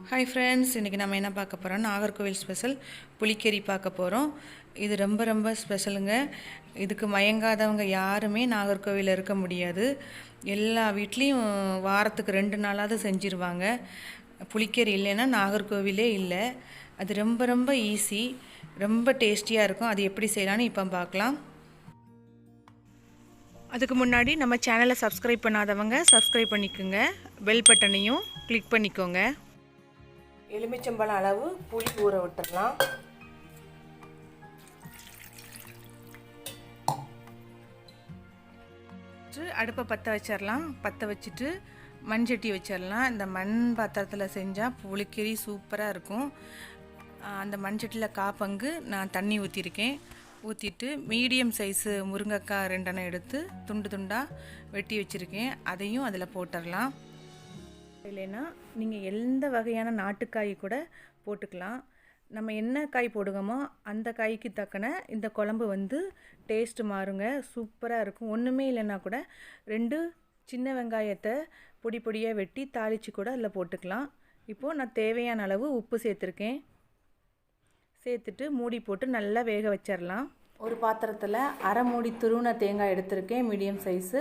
Hi friends, இன்றைக்கி நம்ம என்ன பார்க்க போகிறோம்? நாகர்கோவில் ஸ்பெஷல் புளிக்கறி பார்க்க போகிறோம். இது ரொம்ப ரொம்ப ஸ்பெஷலுங்க. இதுக்கு மயங்காதவங்க யாருமே நாகர்கோவிலில் இருக்க முடியாது. எல்லா வீட்லேயும் வாரத்துக்கு 2 நாளாவது செஞ்சுருவாங்க. புளிக்கறி இல்லைன்னா நாகர்கோவிலே இல்லை. அது ரொம்ப ரொம்ப ஈஸி, ரொம்ப டேஸ்டியாக இருக்கும். அது எப்படி செய்யலான்னு இப்போ பார்க்கலாம். அதுக்கு முன்னாடி நம்ம சேனலை சப்ஸ்கிரைப் பண்ணாதவங்க சப்ஸ்கிரைப் பண்ணிக்கோங்க. பெல் பட்டனையும் கிளிக் பண்ணிக்கோங்க. எலுமிச்சம்பழம் அளவு புளி ஊற விட்டுடலாம். அடுப்பை பற்ற வச்சிடலாம். பற்ற வச்சுட்டு மண்சட்டி வச்சிடலாம். இந்த மண் பாத்திரத்தில் செஞ்சால் புளிக்கறி சூப்பராக இருக்கும். அந்த மண்சட்டியில் காப்பங்கு நான் தண்ணி ஊற்றிருக்கேன். ஊற்றிட்டு மீடியம் சைஸு முருங்கைக்காய் 2 எடுத்து துண்டு துண்டாக வெட்டி வச்சுருக்கேன். அதையும் அதில் போட்டுடலாம். இல்லைன்னா நீங்கள் எந்த வகையான நாட்டுக்காய் கூட போட்டுக்கலாம். நம்ம என்ன காய் போடுவோமோ அந்த காய்க்கு தக்கன இந்த குழம்பு டேஸ்ட்டு மாறுங்க. சூப்பராக இருக்கும். ஒன்றுமே இல்லைன்னா கூட 2 சின்ன வெங்காயத்தை பொடி பொடியாக வெட்டி தாளித்து கூட அதில் போட்டுக்கலாம். இப்போது நான் தேவையான அளவு உப்பு சேர்த்துருக்கேன். சேர்த்துட்டு மூடி போட்டு நல்லா வேக வச்சிடலாம். ஒரு பாத்திரத்தில் அரை மூடி துருவின தேங்காய் எடுத்திருக்கேன், மீடியம் சைஸு.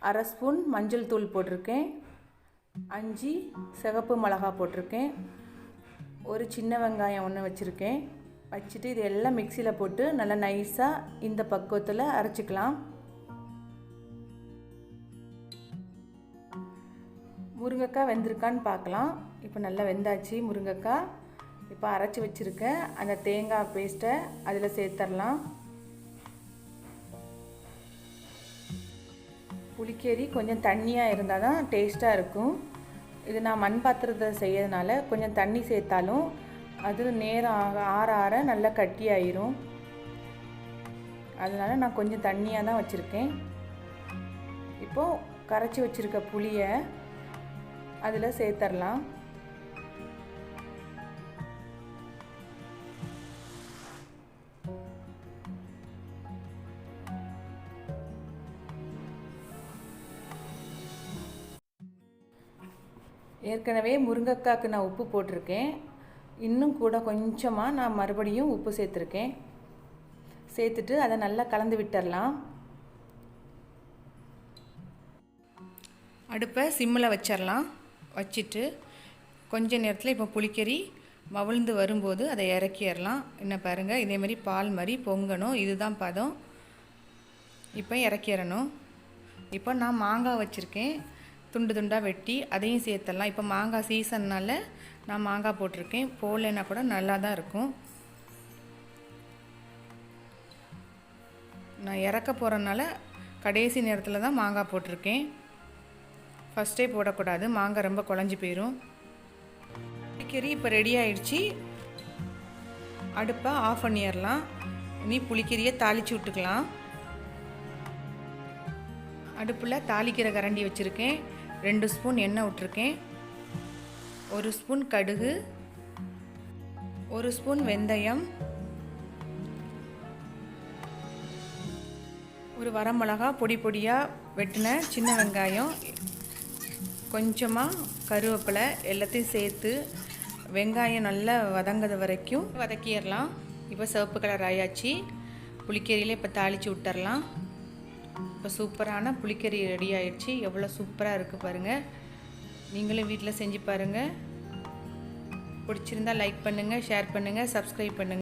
அரை ஸ்பூன் மஞ்சள் தூள் போட்டிருக்கேன். 5 சிவப்பு மிளகா போட்டிருக்கேன். ஒரு சின்ன வெங்காயம் 1 வச்சுருக்கேன். வச்சுட்டு இது எல்லாம் மிக்சியில் போட்டு நல்லா நைஸாக இந்த பக்குவத்தில் அரைச்சிக்கலாம். முருங்கைக்காய் வெந்திருக்கான்னு பார்க்கலாம். இப்போ நல்லா வெந்தாச்சு முருங்கைக்காய். இப்போ அரைச்சி வச்சுருக்க அந்த தேங்காய் பேஸ்ட்டை அதில் சேர்த்துடலாம். புளிக்கறி கொஞ்சம் தண்ணியாக இருந்தால் தான் டேஸ்ட்டாக இருக்கும். இது நான் மண் பாத்திரத்தை செய்யறதுனால கொஞ்சம் தண்ணி சேர்த்தாலும் அது நேரம் ஆற ஆற நல்லா கட்டி ஆயிரும். அதனால் நான் கொஞ்சம் தண்ணியாக தான் வச்சுருக்கேன். இப்போது கரைச்சி வச்சுருக்க புளியை அதில் சேர்த்துடலாம். ஏற்கனவே முருங்கைக்காய்க்கு நான் உப்பு போட்டிருக்கேன். இன்னும் கூட கொஞ்சமாக நான் மறுபடியும் உப்பு சேர்த்துருக்கேன். சேர்த்துட்டு அதை நல்லா கலந்து விட்டுடலாம். அடுப்பை சிம்மில் வச்சிடலாம். வச்சுட்டு கொஞ்ச நேரத்தில் இப்போ புளிக்கறி மவிழ்ந்து வரும்போது அதை இறக்கிடலாம். என்ன பாருங்கள், இதேமாதிரி பால் மாதிரி பொங்கணும். இதுதான் பதம். இப்போ இறக்கிடணும். இப்போ நான் மாங்காய் வச்சுருக்கேன், துண்டு துண்டாக வெட்டி அதையும் சேர்த்துடலாம். இப்போ மாங்காய் சீசன்னால் நான் மாங்காய் போட்டிருக்கேன். போடலைன்னா கூட நல்லா தான் இருக்கும். நான் இறக்க போகிறனால கடைசி நேரத்தில் தான் மாங்காய் போட்டிருக்கேன். ஃபஸ்ட்டே போடக்கூடாது, மாங்காய் ரொம்ப குழஞ்சி போயிடும். புளிக்கறி இப்போ ரெடி ஆயிடுச்சு. அடுப்பை ஆஃப் பண்ணிடலாம். இனி புளிக்கறியை தாளித்து விட்டுக்கலாம். அடுப்பில் தாளிக்கிற கரண்டி வச்சுருக்கேன். 2 ஸ்பூன் எண்ணெய் விட்டுருக்கேன். 1 ஸ்பூன் கடுகு, 1 ஸ்பூன் வெந்தயம், ஒரு வரமிளகா பொடி பொடியாக வெட்டின சின்ன வெங்காயம், கொஞ்சமாக கருவேப்பிலை எல்லாத்தையும் சேர்த்து வெங்காயம் நல்லா வதங்கிறது வரைக்கும் வதக்கிடலாம். இப்போ சிவப்பு கலர் ஆயாச்சு. புளிக்கறியில் இப்போ தாளித்து விட்டுறலாம். இப்போ சூப்பரான புளிக்கறி ரெடி ஆயிடுச்சு. எவ்வளோ சூப்பராக இருக்குது பாருங்கள். நீங்களும் வீட்டில் செஞ்சு பாருங்கள். பிடிச்சிருந்தால் லைக் பண்ணுங்கள், ஷேர் பண்ணுங்கள், சப்ஸ்கிரைப் பண்ணுங்கள்.